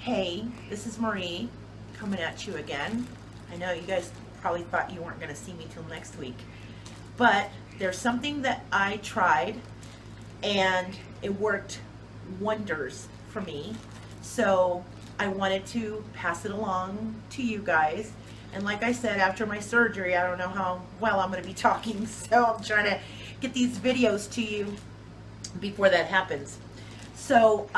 Hey, this is Marie coming at you again. I know you guys probably thought you weren't going to see me till next week, but there's something that I tried and it worked wonders for me. So I wanted to pass it along to you guys. And like I said, after my surgery, I don't know how well I'm going to be talking, so I'm trying to get these videos to you before that happens. So,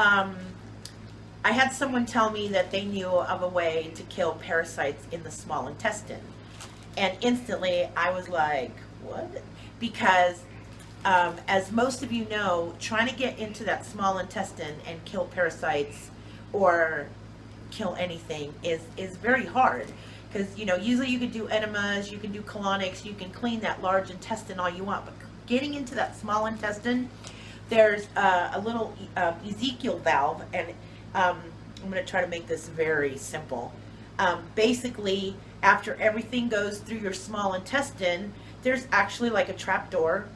I had someone tell me that they knew of a way to kill parasites in the small intestine. And instantly I was like, what? Because as most of you know, trying to get into that small intestine and kill parasites or kill anything is very hard. Because, you know, usually you can do enemas, you can do colonics, you can clean that large intestine all you want. But getting into that small intestine, there's a little Ezekiel valve, and I'm going to try to make this very simple. Basically, after everything goes through your small intestine, there's actually like a trap door,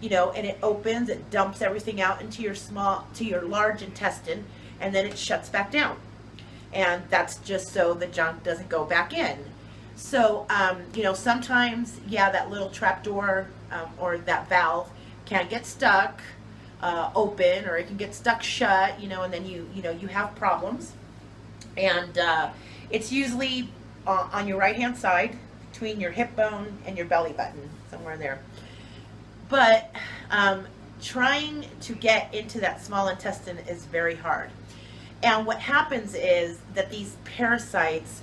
you know, and it opens, it dumps everything out into your large intestine, and then it shuts back down. And that's just so the junk doesn't go back in. So, you know, sometimes, yeah, that little trap door or that valve can get stuck open, or it can get stuck shut, you know, and then you have problems. And it's usually on your right hand side between your hip bone and your belly button, somewhere there. But trying to get into that small intestine is very hard. And what happens is that these parasites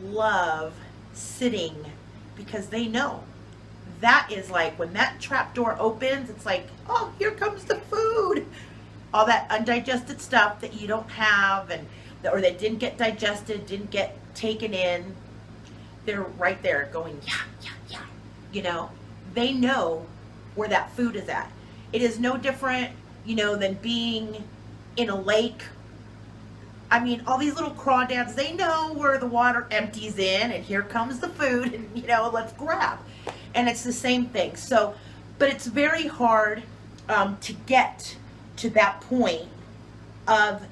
love sitting, because they know that is like when that trap door opens, it's like, oh, here comes the food. All that undigested stuff that you don't have, or that didn't get digested, didn't get taken in, they're right there going, yeah, yeah, yeah. You know, they know where that food is at. It is no different, you know, than being in a lake. I mean, all these little crawdads, they know where the water empties in, and here comes the food, and, you know, let's grab. And it's the same thing. So, but it's very hard to get to that point of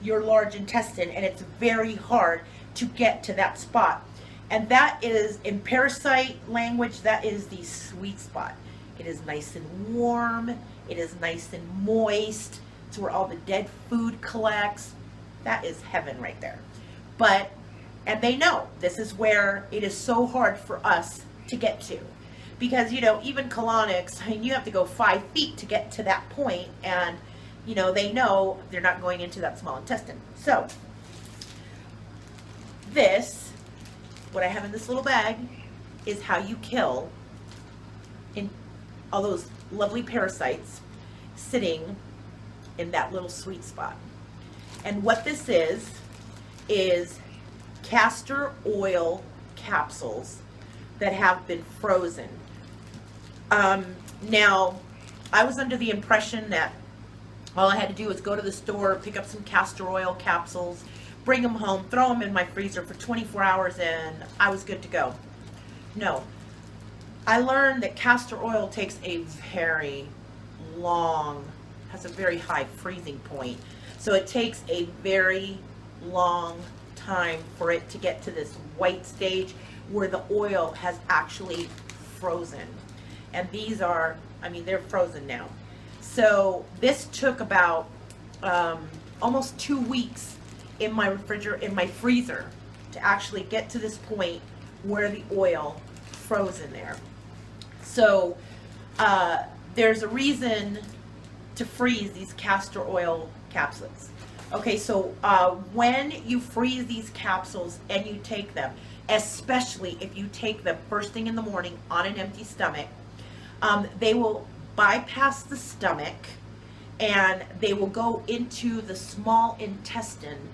your large intestine, and it's very hard to get to that spot. And that is, in parasite language, that is the sweet spot. It is nice and warm. It is nice and moist. It's where all the dead food collects. That is heaven right there. But, and they know this is where it is so hard for us to get to. Because, you know, even colonics, I mean, you have to go 5 feet to get to that point, and, you know, they know they're not going into that small intestine. So, this, what I have in this little bag, is how you kill in all those lovely parasites sitting in that little sweet spot. And what this is castor oil capsules that have been frozen. Now, I was under the impression that all I had to do was go to the store, pick up some castor oil capsules, bring them home, throw them in my freezer for 24 hours, and I was good to go. No. I learned that castor oil takes a very long, has a very high freezing point. So it takes a very long time for it to get to this white stage where the oil has actually frozen. And these are, I mean, they're frozen now. So this took about almost 2 weeks in my freezer to actually get to this point where the oil frozen there. So there's a reason to freeze these castor oil capsules. Okay, so when you freeze these capsules and you take them, especially if you take them first thing in the morning on an empty stomach, they will bypass the stomach and they will go into the small intestine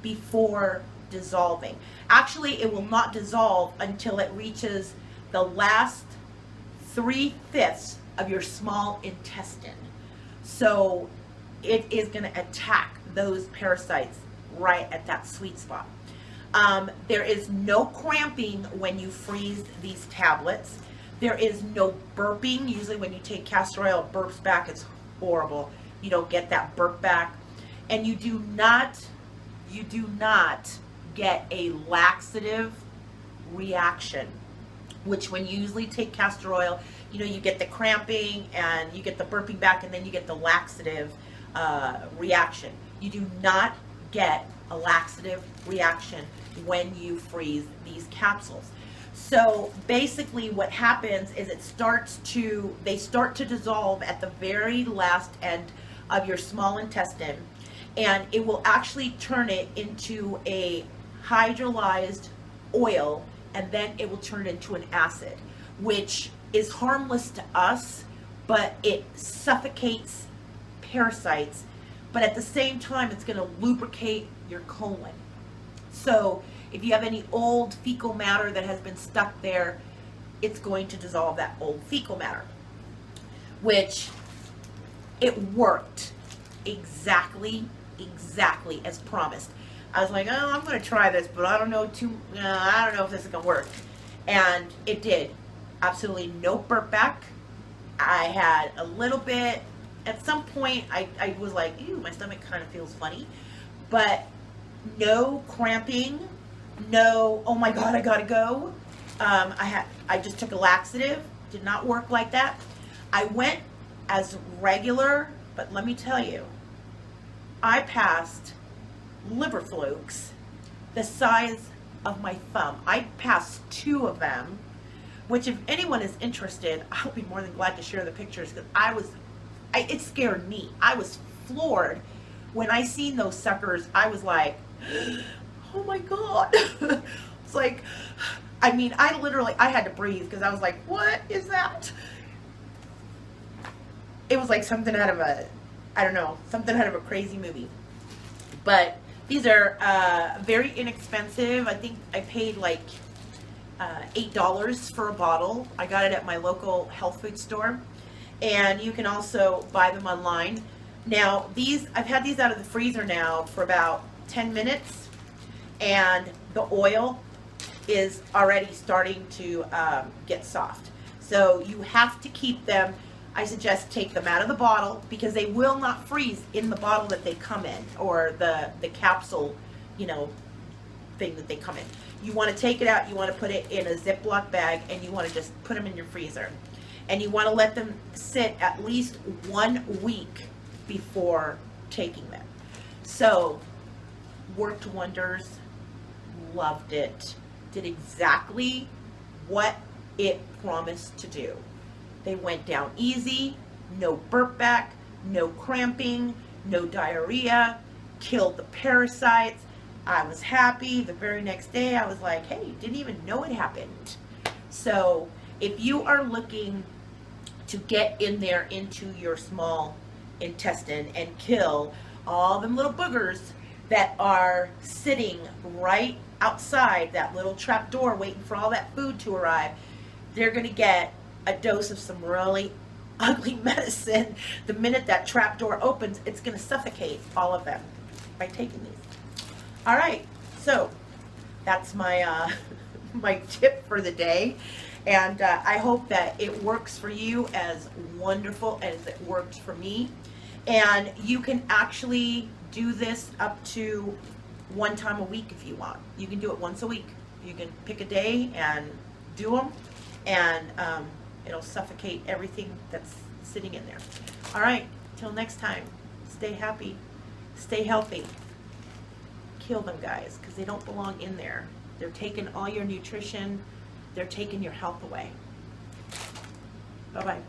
before dissolving. Actually, it will not dissolve until it reaches the last 3/5 of your small intestine. So it is going to attack those parasites right at that sweet spot. There is no cramping when you freeze these tablets. There is no burping. Usually when you take castor oil, it burps back. It's horrible. You don't get that burp back. And you do not you do not get a laxative reaction, which when you usually take castor oil, you know, you get the cramping and you get the burping back, and then you get the laxative reaction. You do not get a laxative reaction when you freeze these capsules. So basically what happens is they start to dissolve at the very last end of your small intestine, and it will actually turn it into a hydrolyzed oil, and then it will turn it into an acid, which is harmless to us, but it suffocates parasites, but at the same time it's going to lubricate your colon. So if you have any old fecal matter that has been stuck there, it's going to dissolve that old fecal matter, which it worked exactly as promised. I was like, oh, I'm going to try this, but I don't know if this is going to work. And it did. Absolutely no burp back. I had a little bit, at some point, I was like, ew, my stomach kind of feels funny. But no cramping, no, oh my God, I gotta go. I just took a laxative, did not work like that. I went as regular, but let me tell you, I passed liver flukes the size of my thumb. I passed 2 of them, which if anyone is interested, I'll be more than glad to share the pictures, because it scared me. I was floored. When I seen those suckers, I was like, oh my God. It's like, I mean, I had to breathe, because I was like, what is that? It was like something out of something out of a crazy movie. But these are very inexpensive. I think I paid like $8 for a bottle. I got it at my local health food store. And you can also buy them online. Now, I've had these out of the freezer now for about 10 minutes, and the oil is already starting to get soft. So you have to keep them. I suggest take them out of the bottle, because they will not freeze in the bottle that they come in, or the capsule, thing that they come in. You want to take it out, you want to put it in a Ziploc bag, and you want to just put them in your freezer. And you want to let them sit at least 1 week before taking them. So, worked wonders, loved it, did exactly what it promised to do. They went down easy, no burp back, no cramping, no diarrhea, killed the parasites. I was happy. The very next day I was like, hey, didn't even know it happened. So if you are looking to get in there into your small intestine and kill all them little boogers that are sitting right outside that little trap door waiting for all that food to arrive, they're going to get a dose of some really ugly medicine. The minute that trap door opens, it's going to suffocate all of them by taking these. All right, so that's my my tip for the day. And I hope that it works for you as wonderful as it worked for me. And you can actually do this up to 1 time a week if you want. You can do it once a week. You can pick a day and do them, and it'll suffocate everything that's sitting in there. All right, till next time, stay happy, stay healthy. Kill them, guys, because they don't belong in there. They're taking all your nutrition. They're taking your health away. Bye-bye.